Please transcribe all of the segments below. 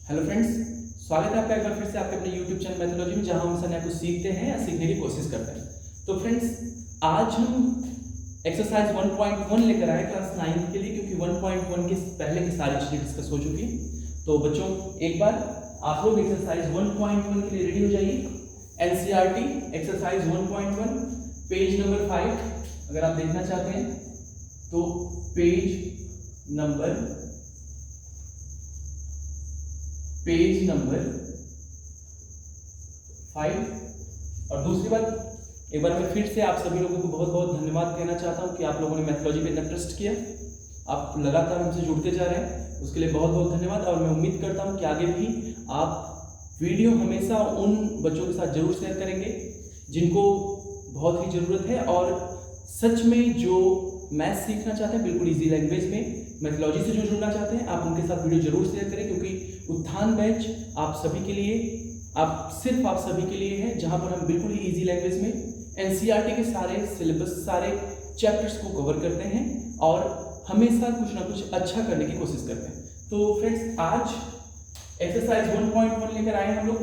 Hello friends, स्वागत है आपका एक बार फिर से आपके अपने यूट्यूब चैनल मैथोलॉजी में, जहां हम हमेशा नया कुछ सीखते हैं या सीखने की कोशिश करते हैं। तो फ्रेंड्स, आज हम एक्सरसाइज 1.1 लेकर आए क्लास 9 के लिए, क्योंकि 1.1 के पहले की सारी चीज़ें डिस्कस हो चुकी है। तो बच्चों, एक बार आप लोग एक्सरसाइज 1.1 के लिए रेडी हो जाइए। एनसीईआरटी एक्सरसाइज 1.1 पेज नंबर 5 अगर आप देखना चाहते हैं तो पेज नंबर 5। और दूसरी बात, एक बार मैं फिर से आप सभी लोगों को बहुत बहुत धन्यवाद कहना चाहता हूं कि आप लोगों ने मैथोलॉजी पे इतना ट्रस्ट किया, आप लगातार हमसे जुड़ते जा रहे हैं, उसके लिए बहुत बहुत धन्यवाद। और मैं उम्मीद करता हूं कि आगे भी आप वीडियो हमेशा उन बच्चों के साथ जरूर शेयर करेंगे जिनको बहुत ही ज़रूरत है और सच में जो मैथ सीखना चाहते हैं बिल्कुल ईजी लैंग्वेज में, मैथोलॉजी से जो जुड़ना चाहते हैं, आप उनके साथ वीडियो जरूर शेयर करें, क्योंकि उत्थान बैच आप सभी के लिए, सिर्फ आप सभी के लिए है, जहां पर हम बिल्कुल ही इजी लैंग्वेज में एनसीईआरटी के सारे सिलेबस, सारे चैप्टर्स को कवर करते हैं और हमेशा कुछ ना कुछ अच्छा करने की कोशिश करते हैं। तो फ्रेंड्स, आज एक्सरसाइज 1.1 लेकर आए हम लोग।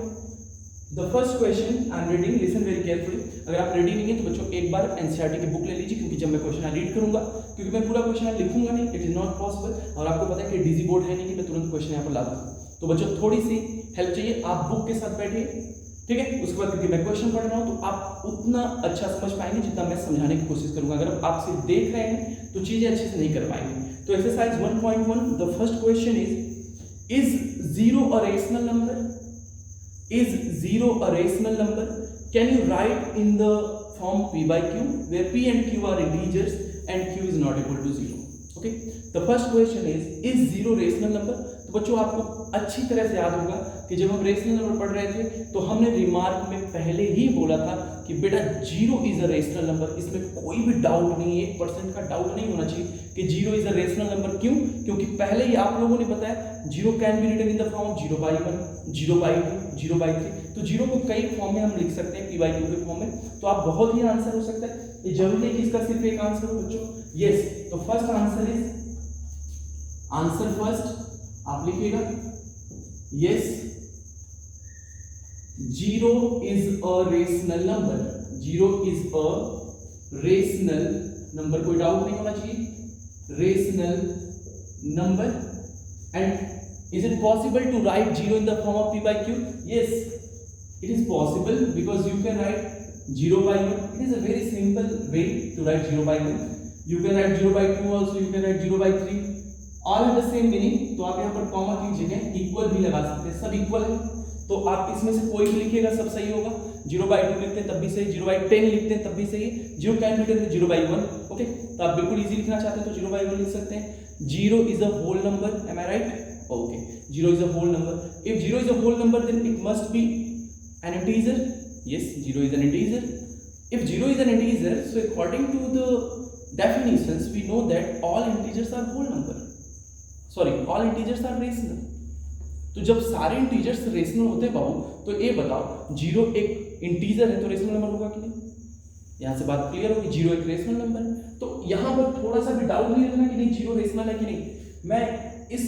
The first question I am reading, listen very carefully. अगर आप रेडी नहीं है तो बच्चों एक बार एनसीईआरटी की बुक ले लीजिए, क्योंकि जब मैं क्वेश्चन रीड करूंगा, क्योंकि मैं पूरा क्वेश्चन लिखूंगा नहीं, इट इज नॉट पॉसिबल। और आपको पता है कि डिजी बोर्ड है नहीं कि मैं तुरंत क्वेश्चन यहाँ पर ला दूँ। तो बच्चों थोड़ी सी हेल्प चाहिए, आप बुक के साथ बैठिए, ठीक है। उसके बाद क्योंकि मैं क्वेश्चन पढ़ रहा हूँ तो आप उतना अच्छा समझ पाएंगे जितना मैं समझाने की कोशिश करूंगा। अगर आप सिर्फ देख रहे हैं तो चीजें अच्छे से नहीं कर पाएंगे। तो exercise 1.1, the first question is 0 a rational number? Is 0 a rational number? Can you write in the form p by q, where p and q are integers and q is not equal to 0? Okay, the first question is 0 rational number? तो बच्चों आपको अच्छी तरह से याद होगा कि जब हम रेशनल नंबर पढ़ रहे थे तो हमने रिमार्क में पहले ही बोला था कि बेटा 0 इज अ रेशनल नंबर। इसमें कोई भी डाउट नहीं है, 1% का डाउट नहीं होना चाहिए कि 0 इज अ रेशनल नंबर। क्यों? क्योंकि पहले ही आप लोगों ने बताया 0 can be written in the form 0/1, 0/2, 0/3। तो 0 को कई फॉर्म में हम लिख सकते हैं, p/2 के फॉर्म में। तो आप बहुत ही आंसर हो सकता है, ये जरूरी नहीं कि इसका सिर्फ एक आंसर हो बच्चों। यस, तो first answer is, answer first आप लिखिएगा, yes 0 is a rational number. 0 is a rational number, कोई डाउट नहीं होना चाहिए, rational number. And is it possible to write 0 in the form of p by q? Yes, it is possible, because you can write 0/1. It is a very simple way to write 0/1. You can write 0/2 also, you can write 0/3. All have the same meaning. तो आप यहाँ पर comma की जगह equal भी लगा सकते हैं, सब इक्वल है। तो आप इसमें से कोई भी लिखिएगा सब सही होगा। 0/2 लिखते हैं तब भी सही, 0/10 लिखते हैं तब भी सही, 0 कैन बी रिटन 0/1। ओके, तो आप बिल्कुल इजी लिखना चाहते हैं तो 0/1 लिख सकते हैं। 0 is a whole number, am I right? Okay, 0 is a whole number. If 0 is a whole number, then it must be an integer. Yes, 0 is an integer. If 0 is an integer, so according to the definitions, we know that all integers are whole number. Sorry, all integers are rational. तो जब सारे integers rational होते हैं बाबू, तो ये बताओ 0 एक integer है तो रेशनल नंबर होगा कि नहीं? यहाँ से बात क्लियर होगी, 0 एक रेशनल नंबर है। तो यहाँ पर थोड़ा सा भी डाउट नहीं रखना कि नहीं 0 रेशनल है कि नहीं। मैं इस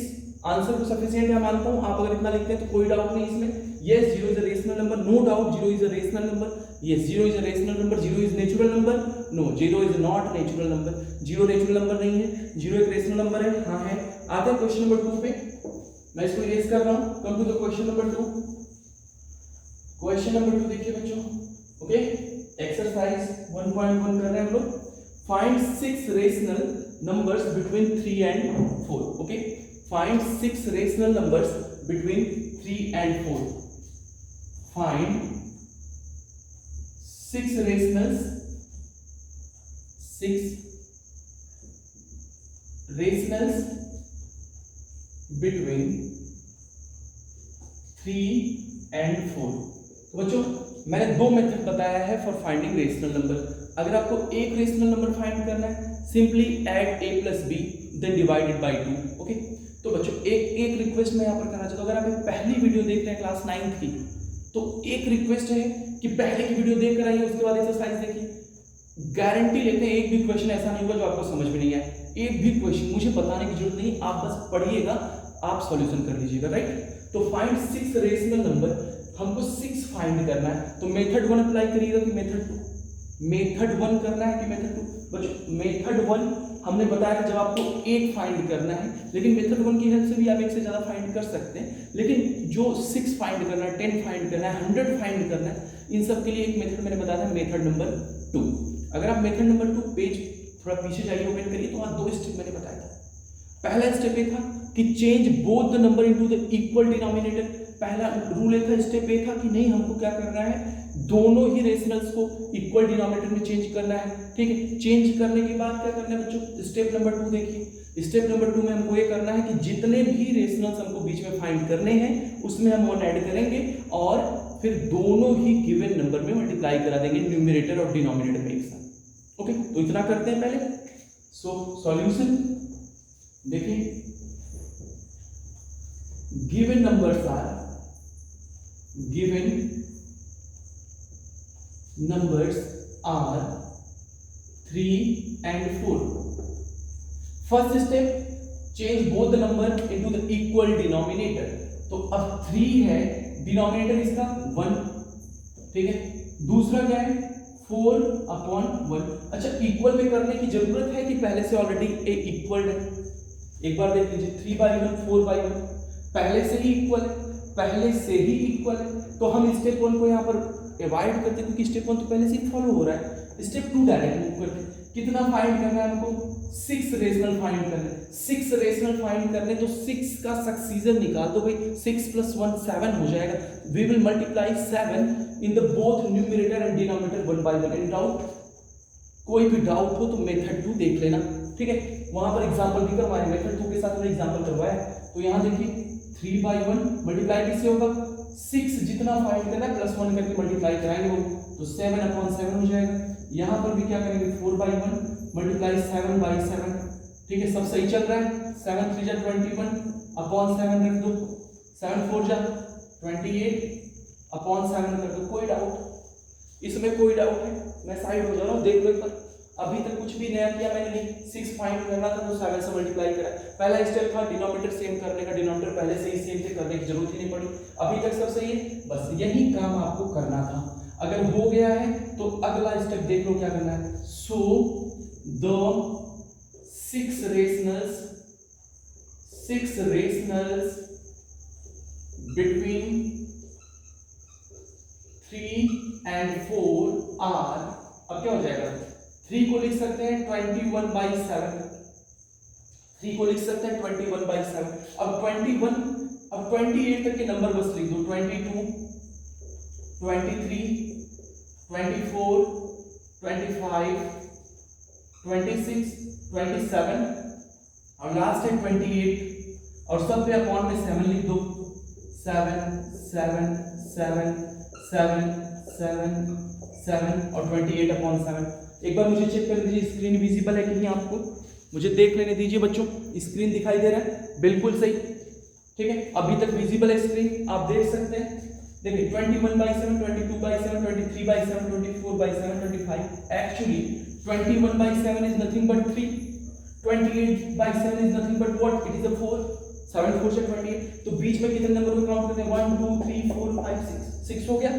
आंसर को सफिशिएंट है मानता हूं, आप अगर इतना लिखते हैं तो कोई डाउट नहीं इसमें। Yes, 0 is a rational number, no doubt 0 is a rational number. Yes, 0 is a rational number. 0 is natural number? No, 0 is not natural number. 0 natural number नहीं है, 0 एक रेशनल नंबर है। हाँ है। आते हैं क्वेश्चन नंबर 2 पे, मैं इसको इरेज कर रहा हूं। Come to the question number 2। Question number 2 देखिए बच्चों। ओके, एक्सरसाइज 1.1 कर रहे हैं हम लोग। Find 6 rational numbers between 3 and 4। Okay, find 6 rational numbers between 3 and 4. Find 6 rationals between 3 and 4। तो बच्चों, मैंने दो मेथड बताया है फॉर फाइंडिंग रेशनल नंबर। अगर आपको एक रेशनल नंबर फाइंड करना है, simply add a plus b then divided by 2। Okay, तो बच्चों एक रिक्वेस्ट मैं यहाँ पर करना चाहता हूँ। अगर आप पहली वीडियो देख रहे हैं क्लास 9 की, तो एक रिक्वेस्ट है कि पहले की वीडियो देख कर आइए, उसके बाद एक्सरसाइज देखिए। गारंटी लेते हैं एक भी क्वेश्चन ऐसा नहीं होगा जो आपको समझ में नहीं आए। एक भी क्वेश्चन मुझे बताने की जरूरत नहीं, आप बस पढ़िएगा, आप सॉल्यूशन कर लीजिएगा, राइट। तो फाइंड 6 रेशनल नंबर, हमको 6 फाइंड करना है। तो मेथड 1 अप्लाई करिएगा कि मेथड 2? मेथड 1 करना है कि मेथड 2? बच्चों मेथड 1 हमने बताया था जब आपको 8 फाइंड करना है, लेकिन मेथड 1 की हेल्प से भी आप एक से ज्यादा फाइंड कर सकते हैं, लेकिन जो 6 फाइंड करना है, 10 फाइंड करना है, 100 फाइंड करना है, इन सब के लिए एक मेथड मैंने बताया था, मेथड नंबर 2। अगर आप मेथड नंबर 2 पेज थोड़ा पीछे जाइए, ओपन करिए, तो वहां 2 स्टेप मैंने बताया था। पहला स्टेप ये था कि change both the number into the equal denominator. पहला रूल ये था, स्टेप ये था कि नहीं, हमको क्या करना है, दोनों ही रेशनल्स को इक्वल डिनोमिनेटर में चेंज करना है। ठीक है, चेंज करने के बाद क्या करना है बच्चों, स्टेप नंबर 2 देखिए। स्टेप नंबर 2 में हमको ये करना है कि जितने भी रेशनल्स हमको बीच में फाइंड करने हैं उसमें हम 1 ऐड करेंगे और फिर दोनों ही गिवन नंबर में मल्टीप्लाई करा देंगे, न्यूमरेटर और डिनोमिनेटर में एक साथ। ओके, तो इतना करते हैं पहले। सो सॉल्यूशन देखिए, given numbers are, given numbers are 3 and 4. First step, change both the number into the equal denominator. तो अब 3 है, डिनोमिनेटर इसका 1, ठीक है। दूसरा क्या है, 4/1। अच्छा, इक्वल में करने की जरूरत है कि पहले से ऑलरेडी ए इक्वल है? एक बार देख लीजिए, 3/1 4/1 पहले से ही इक्वल है, पहले से ही इक्वल है। तो हम स्टेप 1 को यहाँ पर अवॉइड करते हैं क्योंकि स्टेप 1 तो पहले से ही फॉलो हो रहा है। स्टेप 2 डायरेक्ट मूव करते हैं। कितना फाइंड करना है हमको, 6 रेशनल फाइंड करना है। 6 रेशनल फाइंड करने, तो 6 का सक्सीजन निकाल दो भाई, 6 + 1 7 हो जाएगा। We will multiply 7 in the both numerator and denominator 1 by 1। Any doubt? कोई भी डाउट हो तो मेथड 2 देख लेना, ठीक है। वहां पर एग्जांपल भी करवाया, मेथड 2 के साथ मैंने एग्जांपल करवाया। तो यहां देखिए 3/1 मल्टीप्लाई किससे होगा, 6 जितना फाइंड करना है +1 करके मल्टीप्लाई कराएंगे वो, तो 7/7 हो जाएगा। यहाँ पर भी क्या करेंगे, 4/1 मल्टीप्लाई 7/7, ठीक है। सब सही चल रहा है। 7 3 जा 21/7 रख दो, 7 4 जा 28/7 कर दो। कोई डाउट इसमें? कोई डाउट है? मैं साइड हो जा रहा हूँ, देख लो एक बार। अभी तक कुछ भी नया किया मैंने नहीं। 6 फाइंड करना था तो 7 से मल्टीप्लाई करा। पहला स्टेप था डिनोमिनेटर सेम करने का, डिनोमिनेटर पहले से ही सेम थे, करने की जरूरत ही नहीं पड़ी। अभी तक सब सही है, बस यही काम आपको करना था। अगर हो गया है तो अगला स्टेप देख लो क्या करना है। So the 6 rationals between 3 and 4 are, अब क्या हो जाएगा, 3 को लिख सकते हैं 21/7, 3 को लिख सकते हैं 21/7। अब 28 तक के नंबर बस लिख दो, 22 23 24 25 26 27 और लास्ट है 28 और सब पे अपॉन में 7 लिख दो, 7 7 7 7 7 7 और 28/7। एक बार मुझे चेक कर दीजिए स्क्रीन विजिबल है कि नहीं, आपको मुझे देख लेने दीजिए बच्चों। स्क्रीन दिखाई दे रहा है बिल्कुल सही, ठीक है। अभी तक विजिबल है स्क्रीन, आप देख सकते हैं। देखिए 21/7 22/7 23/7 24/7 25। Actually 21/7 is nothing but 3, 28/7 is nothing but what, it is a 4, 7 4 से 28। तो बीच में कितने नंबर को काउंट करते हैं, 1 2 3 4 5 6 हो गया,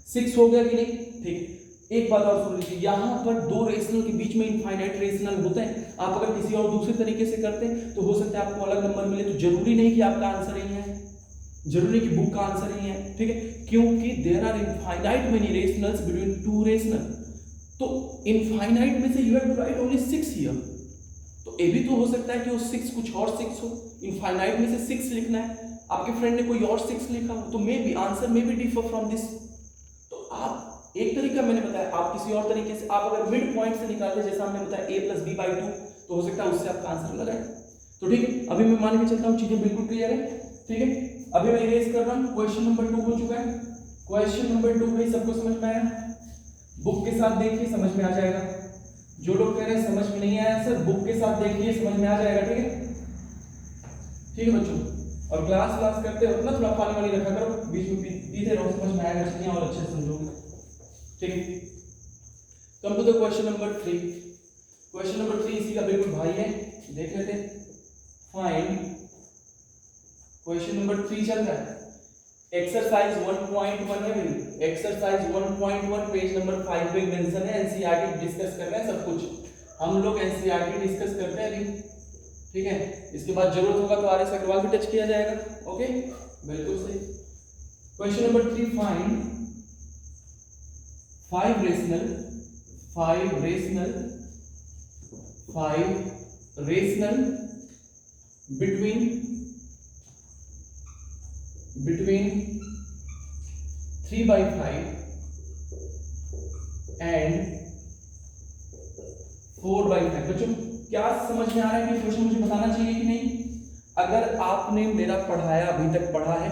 6 हो गया कि नहीं, ठीक। एक बात और सुन लीजिए, यहाँ पर 2 रेशनल के बीच में इनफाइनाइट रेशनल होते हैं। आप अगर किसी और दूसरे तरीके से करते हैं तो हो सकता है आपको अलग नंबर मिले। तो जरूरी नहीं कि आपका आंसर यही है, जरूरी कि बुक का आंसर ही है, ठीक है। क्योंकि there are infinite many rationals between 2 rational. तो इनफाइनाइट में से you have to write only 6 here. तो ये भी तो हो सकता है कि वो 6 कुछ और 6 हो। इनफाइनाइट में से 6 लिखना है, आपके फ्रेंड ने कोई और 6 लिखा हो, तो may be answer may be differ from this. तो आप एक तरीका मैंने बताया, आप किसी और तरीके से, आप अगर मिड पॉइंट से निकालते, जैसा हमने बताया a + b/2, तो हो सकता है उससे आपका आंसर लगा है। तो ठीक है, अभी मैं मान के चलता हूँ चीजें बिल्कुल क्लियर है, ठीक है। अभी मैं इरेज कर रहा हूँ, क्वेश्चन नंबर 2 हो चुका है। क्वेश्चन नंबर 2 भाई सबको समझ में आया? बुक के साथ देखिए, समझ में आ जाएगा। जो लोग कह रहे हैं समझ में नहीं आया सर, बुक के साथ देखिए, समझ में आ जाएगा, ठीक है। ठीक है बच्चों, और क्लास करते हो ना, थोड़ा पानी वाली रखा करो, बीच में पीते रहो, समझ में आएगा चीजें और अच्छे से समझोगे, ठीक है। Come to the question number 3। Question number 3 इसी का बिल्कुल भाई है, देख लेते हैं। फाइंड क्वेश्चन नंबर 3 चल रहा है, एक्सरसाइज 1.1 है भाई, एक्सरसाइज 1.1 पेज नंबर 5 पे मेंशन है, एनसीईआरटी डिस्कस कर रहे हैं सब कुछ, हम लोग एनसीईआरटी डिस्कस करते हैं अभी, ठीक है। इसके बाद जरूरत होगा तो आरएस अग्रवाल भी टच किया जाएगा, ओके, बिल्कुल सही। Question number 3, find five rational between 3/5 and 4/5। बच्चों क्या समझ में आ रहा है कि क्वेश्चन मुझे बताना चाहिए कि नहीं? अगर आपने मेरा पढ़ाया अभी तक पढ़ा है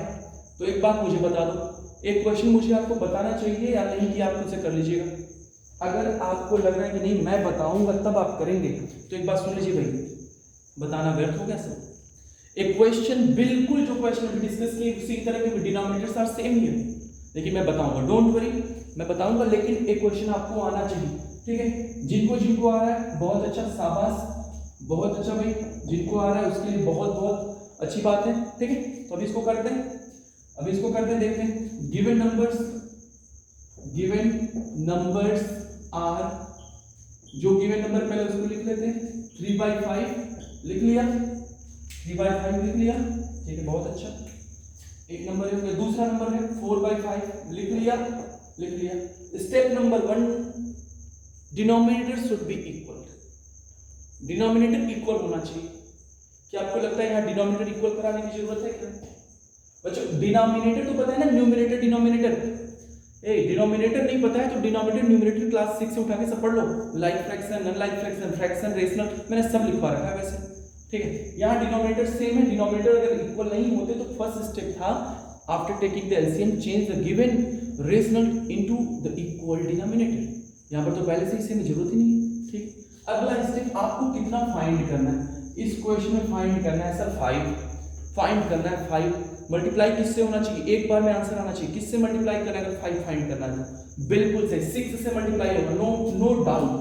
तो एक बात मुझे बता दो, एक क्वेश्चन मुझे आपको बताना चाहिए या नहीं कि आप खुद से कर लीजिएगा। अगर आपको लग रहा है कि नहीं मैं बताऊंगा तब आप करेंगे तो एक बात सुन लीजिए भाई, बताना व्यर्थ हो गया सब। एक क्वेश्चन बिल्कुल जो क्वेश्चन अभी डिस्कस किए उसी तरह के डिनोमिनेटर्स आर सेम ही है, लेकिन मैं बताऊंगा, डोंट वरी मैं बताऊंगा, लेकिन एक क्वेश्चन आपको आना चाहिए, ठीक है। जिनको आ रहा है बहुत अच्छा, शाबाश, बहुत अच्छा भाई, जिनको आ रहा है उसके लिए बहुत बहुत अच्छी बात है, ठीक है। तो अभी इसको करते हैं, देखते हैं। गिवन नंबर्स आर, जो गिवन नंबर पहले उसको लिख लेते हैं, 3/5 लिख लिया, 3/5 लिख लिया, ठीक है, बहुत अच्छा, एक नंबर है। दूसरा नंबर है 4/5 लिख लिया। Step number 1, denominator should be equal, denominator equal होना चाहिए। क्या आपको लगता है यहाँ डिनोमिनेटर इक्वल कराने की जरूरत है क्या? बच्चों डिनोमिनेटर तो पता है ना, न्यूमरेटर डिनोमिनेटर, डिनोमिनेटर नहीं पता है तो डिनोमिनेटर न्यूमरेटर क्लास 6 से उठा के सब पढ़ लो, like fraction, non like fraction, fraction, rational, मैंने सब लिखवा रखा है वैसे, ठीक है। यहाँ डिनोमिनेटर सेम है, डिनोमिनेटर अगर इक्वल नहीं होते तो फर्स्ट स्टेप था after taking the LCM change the given rational into the equal denominator. यहाँ पर तो पहले से ही सेम, जरूरत ही नहीं है, ठीक। अगला स्टेप आपको कितना फाइंड करना है इस क्वेश्चन में, फाइंड करना है सर 5, फाइंड करना है 5, मल्टीप्लाई किससे होना चाहिए, एक बार में आंसर आना चाहिए, किससे मल्टीप्लाई करना है अगर 5 फाइंड करना है? बिल्कुल सही, 6 से मल्टीप्लाई होगा, नो डाउट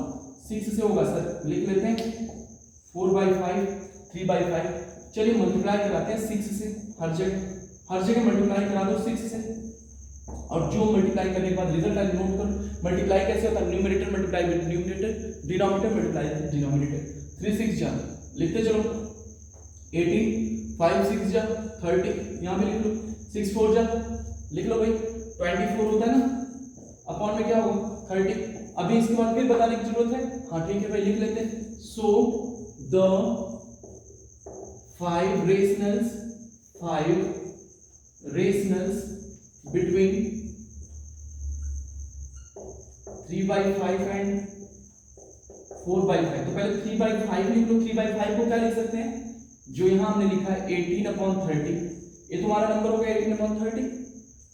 6 से होगा सर। लिख लेते हैं 4/5, 3/5, चलिए मल्टीप्लाई कराते हैं 6 से, हर जगह मल्टीप्लाई करा दो 6 से, और जो मल्टीप्लाई करने के बाद रिजल्ट आए नोट करो। मल्टीप्लाई कैसे होता है? Numerator multiply with numerator, denominator multiply with denominator. 3 6 जा, लिखते चलो, 18, 5 6 जा 30, यहाँ पे लिख लो, 6 4 जा, लिख लो भाई 24 होता है ना, अपॉन में क्या होगा 30। अभी इसके बाद फिर बताने की जरूरत है? हाँ ठीक है भाई, लिख लेते हैं। So the 5 rationals between 3/5 and 4/5। तो पहले 3/5 लिख लो, 3/5 को क्या लिख सकते हैं, जो यहां हमने लिखा है 18/30, ये तुम्हारा नंबर हो गया 18/30,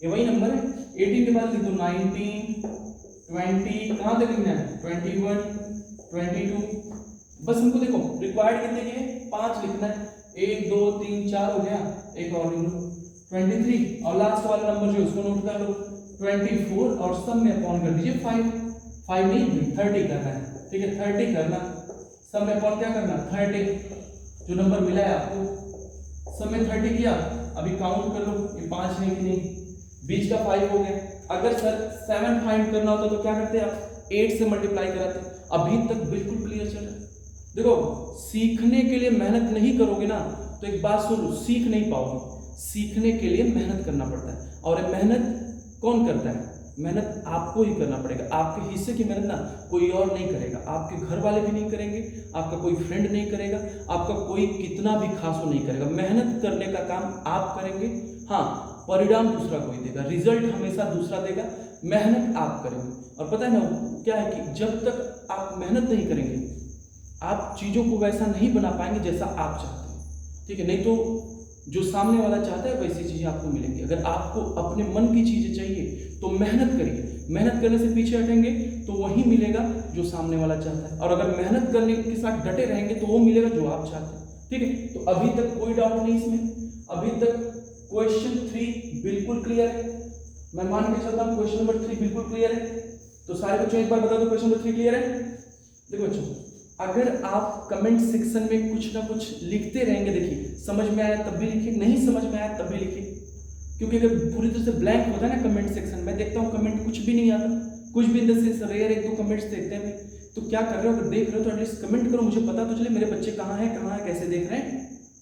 ये वही नंबर है। 18 के बाद लिख दो 19, 20, कहां तक लिखना है 21, 22, बस हमको देखो रिक्वायर्ड कितने के 5 लिखना है, 1 2 3 4 हो गया, एक और लिख लो 23, और लास्ट वाला नंबर जो उसको नोट कर लो 24, और सब में अपॉन कर दीजिए 5 नहीं 30 करना है, ठीक है 30 करना, सब में अपॉन क्या करना 30, जो नंबर मिला है आपको सब में 30 किया। अभी काउंट कर लो, ये 5 है कि नहीं, बीच का 5 हो गया। अगर सर 7 फाइंड करना होता तो क्या करते आप 8 से मल्टीप्लाई कराते। अभी तक बिल्कुल क्लियर चल रहा है? देखो सीखने के लिए मेहनत नहीं करोगे ना तो एक बात सुन लो, सीख नहीं पाओगे। सीखने के लिए मेहनत करना पड़ता है, और मेहनत कौन करता है? मेहनत आपको ही करना पड़ेगा। आपके हिस्से की मेहनत ना कोई और नहीं करेगा, आपके घर वाले भी नहीं करेंगे, आपका कोई फ्रेंड नहीं करेगा, आपका कोई कितना भी खासो नहीं करेगा। मेहनत करने का काम आप करेंगे, हाँ परिणाम दूसरा कोई देगा, रिजल्ट हमेशा दूसरा देगा, मेहनत आप करेंगे। और पता है ना क्या है कि जब तक आप मेहनत नहीं करेंगे आप चीज़ों को वैसा नहीं बना पाएंगे जैसा आप चाहते हैं, ठीक है। नहीं तो जो सामने वाला चाहता है वैसी चीज़ें आपको मिलेंगी। अगर आपको अपने मन की चीज़ें चाहिए तो मेहनत करिए, मेहनत करने से पीछे हटेंगे तो वही मिलेगा जो सामने वाला चाहता है, और अगर मेहनत करने के साथ डटे रहेंगे तो वो मिलेगा जो आप चाहते हैं, ठीक है। तो अभी तक कोई डाउट नहीं इसमें, अभी तक क्वेश्चन 3 बिल्कुल क्लियर है। मैं मान के चलता हूँ क्वेश्चन नंबर 3 बिल्कुल क्लियर है। तो सारे बच्चों एक बार बता दो क्वेश्चन नंबर 3 क्लियर है? देखो बच्चों अगर आप कमेंट सेक्शन में कुछ ना कुछ लिखते रहेंगे, देखिए समझ में आया तब भी लिखिए, नहीं समझ में आया तब भी लिखिए, क्योंकि अगर पूरी तरह से ब्लैंक होता है ना कमेंट सेक्शन, मैं देखता हूँ कमेंट कुछ भी नहीं आता, कुछ भी इन द सेंस रेयर एक दो कमेंट्स देखते हैं, तो क्या कर रहे हो, अगर देख रहे हो तो एटलीस्ट कमेंट करो, मुझे पता तो चले मेरे बच्चे कहाँ हैं कैसे देख रहे हैं,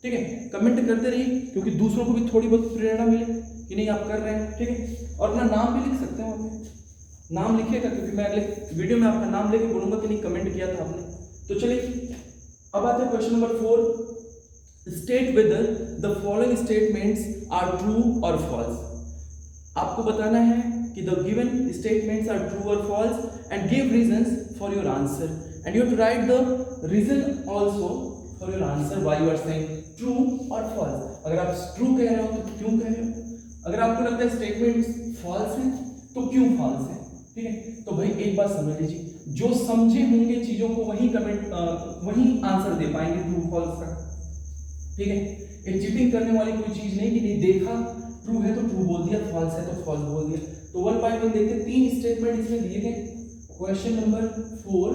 ठीक है। कमेंट करते रहिए क्योंकि दूसरों को भी थोड़ी बहुत प्रेरणा मिले कि नहीं आप कर रहे हैं, ठीक है। और अपना नाम भी लिख सकते हैं वहाँ पे, नाम लिखिएगा, क्योंकि मैं अगले वीडियो में आपका नाम लेके बोलूंगा कि नहीं कमेंट किया था आपने। तो चलिए अब आते हैं question number 4, state whether the following statements are true और फॉल्स। आपको बताना है कि the given statements are true और false and give reasons for your answer and you have to write the reason also for your answer why you are saying true और false. अगर आप true कह रहे हो तो क्यों कह रहे हो, अगर आपको लगता है स्टेटमेंट्स फॉल्स हैं तो क्यों फॉल्स हैं, ठीक है। तो भाई एक बात समझ लीजिए, जो समझे होंगे चीजों को वही वही आंसर दे पाएंगे ट्रू फॉल्स का, ठीक है। ये चीटिंग करने वाली कोई चीज नहीं कि नहीं देखा ट्रू है तो ट्रू बोल दिया, फॉल्स है तो फॉल्स बोल दिया। तो 1.1 देखते हैं, 3 स्टेटमेंट इसमें दिए गए। क्वेश्चन नंबर 4,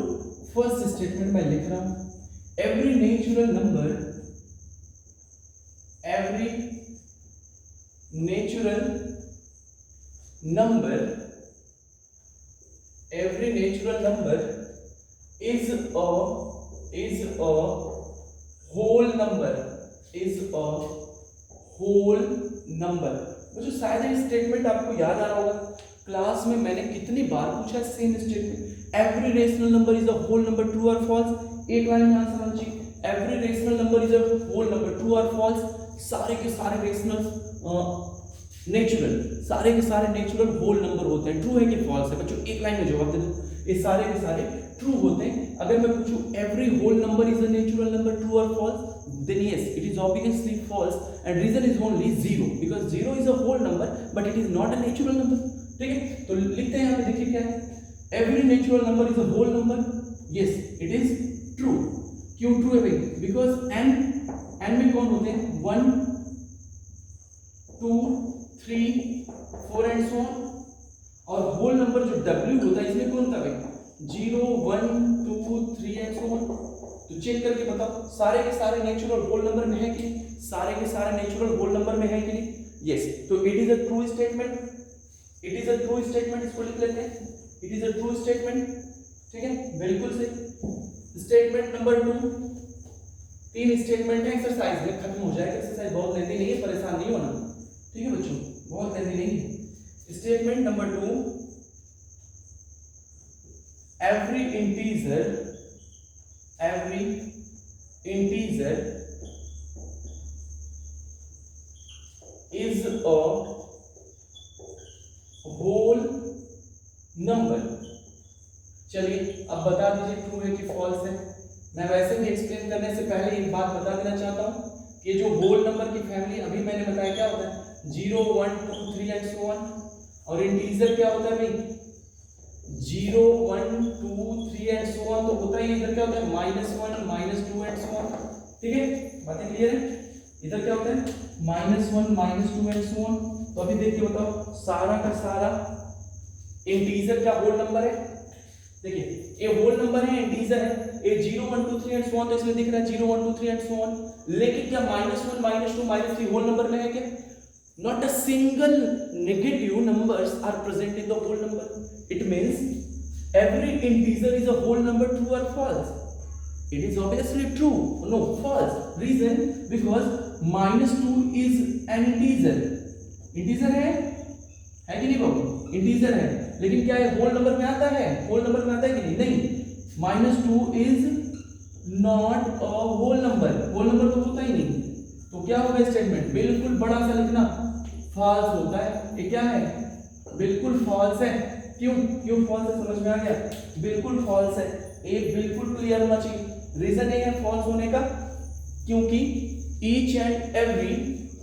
फर्स्ट स्टेटमेंट मैं लिख रहा हूं, every natural number is a whole number। मुझे शायद ये स्टेटमेंट आपको याद आ रहा होगा, क्लास में मैंने कितनी बार पूछा same statement, every rational number is a whole number, true और फॉल्स। एक लाइन में आंसर आना चाहिए, every rational number is a whole number, true और फॉल्स। सारे के सारे रेशनल नेचुरल, सारे के सारे नेचुरल होल नंबर होते हैं, ट्रू है कि फॉल्स है बच्चों, एक लाइन में जवाब दे दो, ये सारे के सारे ट्रू होते हैं। अगर मैं पूछूं every whole number is a natural number, true और false, then yes it is obviously false and reason is only 0 because 0 is a whole number but it is not a natural number, ठीक है। तो लिखते हैं यहाँ पे, देखिए क्या है, every natural number is a whole number, yes it is true। क्यों ट्रू है भाई, बिकॉज n में कौन होते हैं, 1 2 3 4 एंड सो ऑन, और होल नंबर जो w होता है इसमें कौन था भाई, 0 1 2 3 एंड सो ऑन। तो चेक करके बताओ सारे के सारे नेचुरल होल नंबर में है कि नहीं, सारे के सारे नेचुरल होल नंबर में है कि नहीं, यस। तो it is a true statement, इसको लिख लेते हैं, it is a true statement, ठीक है, बिल्कुल सही। स्टेटमेंट नंबर 2, 3 स्टेटमेंट है, एक्सरसाइज में खत्म हो जाएगा, एक्सरसाइज बहुत लेंदी नहीं है, परेशान नहीं होना, ठीक है बच्चों, बहुत लेंदी नहीं है। Statement number 2, every integer is a whole number। चलिए अब बता दीजिए ट्रू है कि फॉल्स है। मैं वैसे भी एक्सप्लेन करने से पहले एक बात बता देना चाहता हूं कि जो होल नंबर की फैमिली अभी मैंने बताया क्या होता है, 0 1 2 3 एंड सो ऑन, और इंटीजर क्या होता है भाई, 0 1 2 3 एंड सो ऑन, तो होता ही इधर क्या होता है, -1 -2 एंड सो ऑन, ठीक है, बातें क्लियर है। इधर क्या होता है, -1 -2 एंड सो ऑन। तो अभी देख के बताओ सारा का सारा इंटीजर क्या होल नंबर है, देखिए ये होल नंबर है, इंटीजर है, ये 0 1 2 3 एंड सो ऑन, तो इसमें दिख रहा है 0 1 2 3 एंड सो ऑन। लेकिन क्या -1 -2 -3 होल नंबर में है क्या, not a single negative numbers are present in the whole number। It means every integer is a whole number, true or false? It is obviously true, no false। Reason because -2 is an integer है कि नहीं बाबू, integer है, लेकिन क्या ये whole number में आता है, होल नंबर में आता है कि नहीं, -2 is not a whole number, whole number तो होता ही नहीं। तो क्या होगा स्टेटमेंट, बिल्कुल बड़ा सा लिखना, फॉल्स होता है। ये क्या है, बिल्कुल फॉल्स है। क्यों फॉल्स है, समझ में आ गया, बिल्कुल फॉल्स है, ये बिल्कुल क्लियर होना चाहिए। रीजन ये है फॉल्स होने का, क्योंकि each and every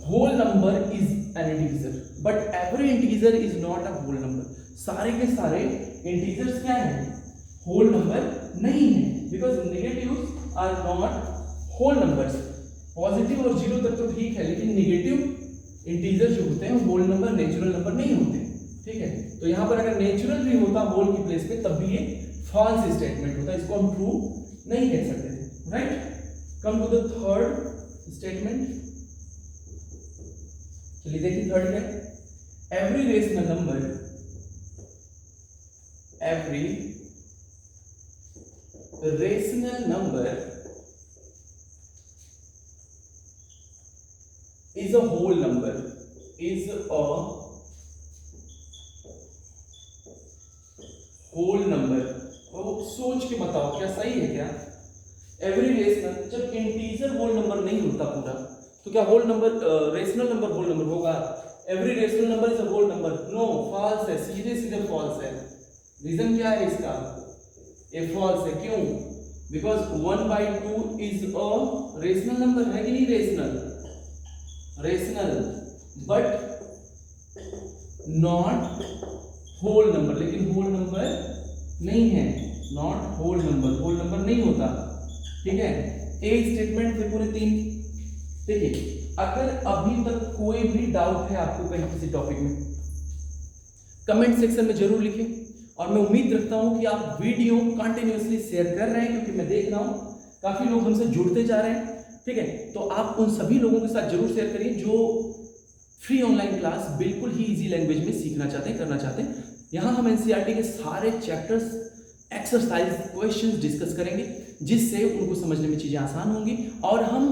whole number is an integer but every integer is not a whole number. सारे के सारे इंटीजर्स क्या हैं, होल नंबर नहीं है, because negatives are not whole numbers. Positive और 0 तक तो ठीक है, लेकिन नेगेटिव इंटीजर जो होते हैं होल नंबर नेचुरल नंबर नहीं होते, ठीक है। तो यहाँ पर अगर नेचुरल भी होता होल की प्लेस पे तब भी ये फॉल्स स्टेटमेंट होता है, इसको हम ट्रू नहीं कह सकते थे, right. Come to the third statement, चलिए देखिए थर्ड क्या है, every rational number, every rational number is a whole number, is a whole number। तो सोच के बताओ क्या सही है क्या? एवरी रेशनल, जब इंटीजर होल नंबर नहीं होता पूरा, तो क्या whole number rational number whole number होगा? Every rational number is a whole number, no, false है, सीधे सीधे फॉल्स है। रीजन क्या है इसका? ये फॉल्स है, क्यों? Because 1/2 is a rational number, है कि नहीं? Rational but not whole number, लेकिन होल नंबर नहीं है, नॉट होल नंबर नहीं होता, ठीक है। ए स्टेटमेंट थे पूरे 3। देखिए अगर अभी तक कोई भी डाउट है आपको कहीं किसी टॉपिक में, कमेंट सेक्शन में जरूर लिखें, और मैं उम्मीद रखता हूं कि आप वीडियो कंटिन्यूअसली शेयर कर रहे हैं, क्योंकि मैं देख रहा हूं काफी लोग हमसे जुड़ते जा रहे हैं, ठीक है। तो आप उन सभी लोगों के साथ जरूर शेयर करिए जो फ्री ऑनलाइन क्लास बिल्कुल ही इजी लैंग्वेज में सीखना चाहते हैं, करना चाहते हैं। यहाँ हम एनसीईआरटी के सारे चैप्टर्स, एक्सरसाइज, क्वेश्चंस डिस्कस करेंगे, जिससे उनको समझने में चीजें आसान होंगी, और हम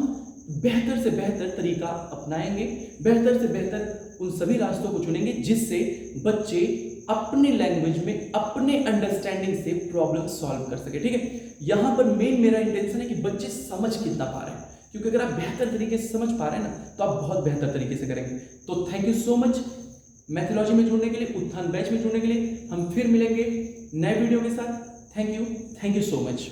बेहतर से बेहतर तरीका अपनाएंगे, बेहतर से बेहतर उन सभी रास्तों को चुनेंगे जिससे बच्चे अपने लैंग्वेज में, अपने अंडरस्टैंडिंग से प्रॉब्लम सॉल्व कर सके, ठीक है। यहां पर मेन मेरा इंटेंशन है कि बच्चे समझ कितना पा रहे हैं, क्योंकि अगर आप बेहतर तरीके से समझ पा रहे हैं ना, तो आप बहुत बेहतर तरीके से करेंगे। तो thank you so much Mathology में जुड़ने के लिए, उत्थान बैच में जुड़ने के लिए। हम फिर मिलेंगे नए वीडियो के साथ। Thank you so much.